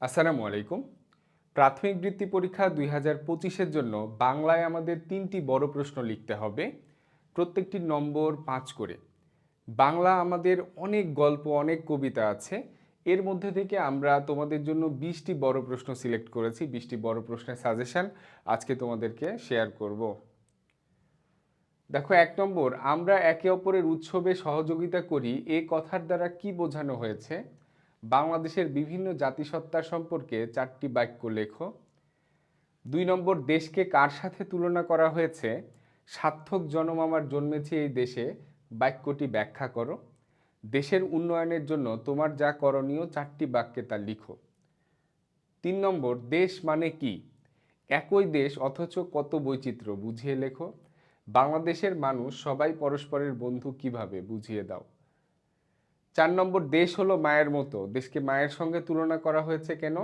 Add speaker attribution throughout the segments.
Speaker 1: আসসালামু আলাইকুম। প্রাথমিক বৃত্তি পরীক্ষা ২০২৫-এর জন্য বাংলায় আমাদের ৩টি বড় প্রশ্ন লিখতে হবে। প্রত্যেকটির নম্বর ৫ করে। বাংলা আমাদের অনেক গল্প, অনেক কবিতা আছে। এর মধ্যে থেকে আমরা তোমাদের জন্য ২০টি বড় প্রশ্ন সিলেক্ট করেছি। ২০টি বড় প্রশ্নের সাজেশন আজকে তোমাদেরকে শেয়ার করব। দেখো ১ নম্বর, আমরা একে অপরের উৎসবে সহযোগিতা করি এ কথার দ্বারা কি বোঝানো হয়েছে? বাংলাদেশের বিভিন্ন জাতিসত্তা সম্পর্কে ৪টি বাক্য লেখো। ২ নম্বর, দেশকে কার সাথে তুলনা করা হয়েছে? সার্থক জনম আমার জন্মেছে এই দেশে, বাক্যটি ব্যাখ্যা করো। দেশের উন্নয়নের জন্য তোমার যা করণীয় ৪টি বাক্যে তা লিখো। ৩ নম্বর, দেশ মানে কি? একই দেশ অথচ কত বৈচিত্র্য, বুঝিয়ে লেখো। বাংলাদেশের মানুষ সবাই পরস্পরের বন্ধু, কিভাবে, বুঝিয়ে দাও। ৪ নম্বর, দেশ হলো মায়ের মতো, দেশকে মায়ের সঙ্গে তুলনা করা হয়েছে কেন?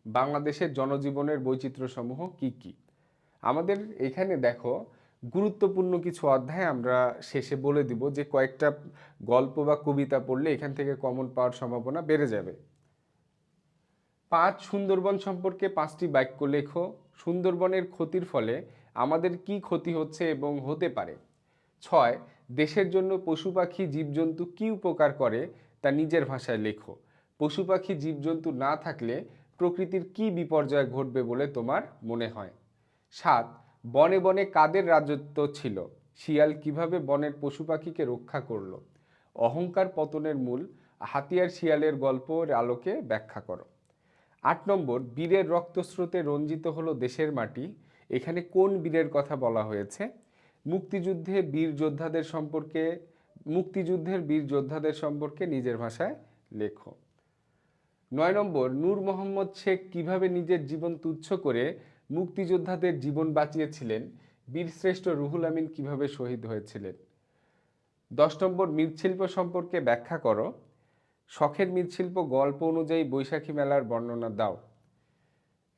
Speaker 1: বাংলাদেশের জনজীবনের বৈচিত্র্যসমূহ কি কি? আমাদের এখানে দেখো গুরুত্বপূর্ণ কিছু অধ্যায় আমরা শেষে বলে দিব, যে কয়েকটা গল্প বা কবিতা পড়লে এখান থেকে কমন পাওয়ার সম্ভাবনা বেড়ে যাবে। ৫, সুন্দরবন সম্পর্কে ৫টি বাক্য লেখো। সুন্দরবনের ক্ষতির ফলে আমাদের কি ক্ষতি হচ্ছে এবং হতে পারে। ৬, দেশের জন্য পশু পাখি জীবজন্তু কি উপকার করে তা নিজের ভাষায় লেখো। পশু পাখি জীবজন্তু না থাকলে প্রকৃতির কি বিপর্যয় ঘটবে বলে তোমার মনে হয়। ৭, বনে বনে কাদের রাজত্ব ছিল? শিয়াল কিভাবে বনের পশু পাখিকে রক্ষা করলো? অহংকার পতনের মূল, হাতিয়ার শিয়ালের গল্পের আলোকে ব্যাখ্যা করো। ৮ নম্বর, বীরের রক্তস্রোতে রঞ্জিত হলো দেশের মাটি, এখানে কোন বীরের কথা বলা হয়েছে? মুক্তিযুদ্ধে বীর যোদ্ধাদের সম্পর্কে মুক্তিযুদ্ধের বীর যোদ্ধাদের সম্পর্কে নিজের ভাষায় লেখো। ৯ নম্বর, নূর মোহাম্মদ শেখ কিভাবে নিজের জীবন তুচ্ছ করে মুক্তিযোদ্ধাদের জীবন বাঁচিয়েছিলেন? বীরশ্রেষ্ঠ রুহুল আমিন কিভাবে শহীদ হয়েছিলেন? ১০ নম্বর, মৃৎশিল্প সম্পর্কে ব্যাখ্যা করো। শখের মৃৎশিল্প গল্প অনুযায়ী বৈশাখী মেলার বর্ণনা দাও।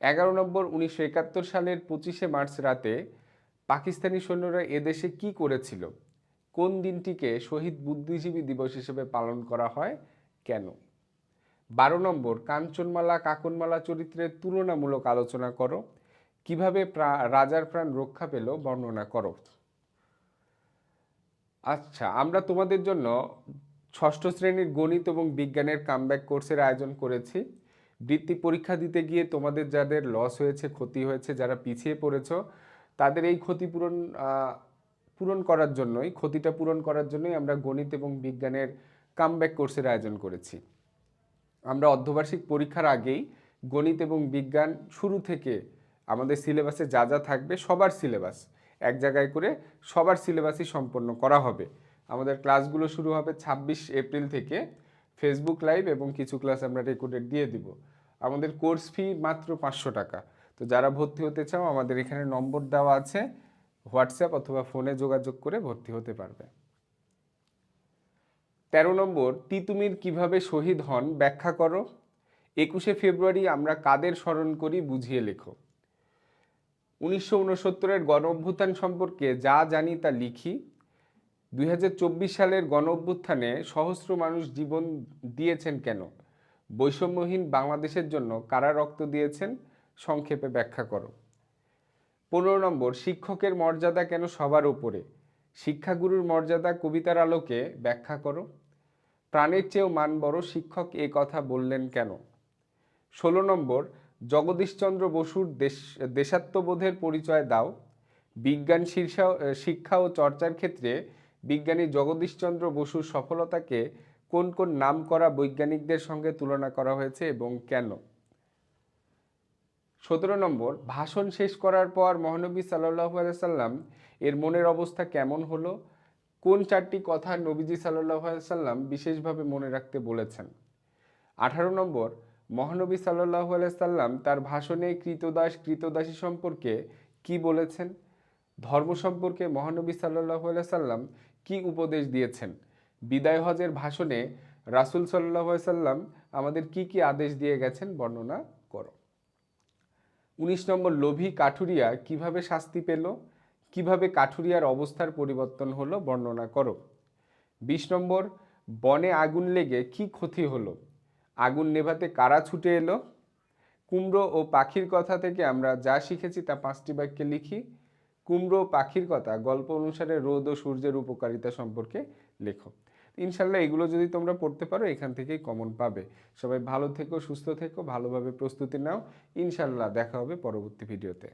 Speaker 1: ১১ নম্বর, ১৯৭১ সালের ২৫শে মার্চ রাতে পাকিস্তানি সৈন্যরা এদেশে কি করেছিল? কোন দিনটিকে শহীদ বুদ্ধিজীবী দিবস হিসেবে পালন করা হয়, কেন? ১২ নম্বর, কাঞ্চনমালা কাকনমালা চরিত্রের তুলনামূলক আলোচনা করো। কিভাবে রাজার প্রাণ রক্ষা পেল বর্ণনা করো। আচ্ছা, আমরা তোমাদের জন্য ষষ্ঠ শ্রেণীর গণিত এবং বিজ্ঞানের কামব্যাক কোর্সের আয়োজন করেছি। বৃত্তি পরীক্ষা দিতে গিয়ে তোমাদের যাদের লস হয়েছে, ক্ষতি হয়েছে, যারা পিছিয়ে পড়েছো, তাদের এই ক্ষতিপূরণ পূরণ করার জন্যই, ক্ষতিটা পূরণ করার জন্যই আমরা গণিত এবং বিজ্ঞানের কামব্যাক কোর্সের আয়োজন করেছি। আমরা অর্ধবার্ষিক পরীক্ষার আগেই গণিত এবং বিজ্ঞান শুরু থেকে আমাদের সিলেবাসে যা যা থাকবে, সবার সিলেবাস এক জায়গায় করে সবার সিলেবাসই সম্পন্ন করা হবে। আমাদের ক্লাসগুলো শুরু হবে ২৬ এপ্রিল থেকে। ফেসবুক লাইভ এবং কিছু ক্লাস আমরা রেকর্ডেড দিয়ে দিব। আমাদের কোর্স ফি মাত্র ৫০০ টাকা। তো যারা ভর্তি হতে চাও, আমাদের এখানে নম্বর দেওয়া আছে, হোয়াটসঅ্যাপ অথবা ফোনে যোগাযোগ করে ভর্তি হতে পারবে। ১৩ নম্বর, তিতুমির কিভাবে শহীদ হন ব্যাখ্যা করো। ২১শে ফেব্রুয়ারি আমরা কাদের স্মরণ করি, বুঝিয়ে লেখো। ১৯৬৯-এর গণ অভ্যুত্থান সম্পর্কে যা জানি তা লিখি। ২০২৪ সালের গণ অভ্যুত্থানে সহস্র মানুষ জীবন দিয়েছেন কেন? বৈষম্যহীন বাংলাদেশের জন্য কারা রক্ত দিয়েছেন, সংক্ষেপে ব্যাখ্যা করো। ১৫ নম্বর, শিক্ষকের মর্যাদা কেন সবার উপরে? শিক্ষাগুরুর মর্যাদা কবিতার আলোকে ব্যাখ্যা করো। প্রাণের চেয়েও মান বড়, শিক্ষক এ কথা বললেন কেন? ১৬ নম্বর, জগদীশচন্দ্র বসুর দেশাত্মবোধের পরিচয় দাও। বিজ্ঞান শিক্ষা ও চর্চার ক্ষেত্রে বিজ্ঞানী জগদীশচন্দ্র বসুর সফলতাকে কোন কোন নামকরা বৈজ্ঞানিকদের সঙ্গে তুলনা করা হয়েছে এবং কেন? ১৭ নম্বর, ভাষণ শেষ করার পর মহানবী সাল্লাল্লাহু আলাইহি সাল্লাম এর মনের অবস্থা কেমন হলো? কোন ৪টি কথা নবীজি সাল্লাল্লাহু আলাইহি সাল্লাম বিশেষভাবে মনে রাখতে বলেছেন? ১৮ নম্বর, মহানবী সাল্লাল্লাহু আলাইহি সাল্লাম তার ভাষণে কৃতদাস কৃতদাসী সম্পর্কে কি বলেছেন? ধর্ম সম্পর্কে মহানবী সাল্লাল্লাহু আলাইহি সাল্লাম কি উপদেশ দিয়েছেন? বিদায় হজের ভাষণে রাসূল সাল্লাল্লাহু আলাইহি সাল্লাম আমাদের কি কি আদেশ দিয়ে গেছেন, বর্ণনা করো। ১৯ নম্বর, লোভী কাঠুরিয়া কিভাবে শাস্তি পেল? কিভাবে কাঠুরিয়ার অবস্থার পরিবর্তন হলো, বর্ণনা করো। ২০ নম্বর, বনে আগুন লেগে কি ক্ষতি হলো? আগুন নেভাতে কারা ছুটে এলো? কুমড়ো ও পাখির কথা থেকে আমরা যা শিখেছি তা 5টি বাক্যে লিখি। কুমড়ো ও পাখির কথা গল্প অনুসারে রোদ ও সূর্যের উপকারিতা সম্পর্কে লেখো। ইনশাল্লাহ এগুলো যদি তোমরা পড়তে পারো এখান থেকেই কমন পাবে। সবাই ভালো থেকো, সুস্থ থেকো, ভালোভাবে প্রস্তুতি নাও। ইনশাল্লাহ দেখা হবে পরবর্তী ভিডিওতে।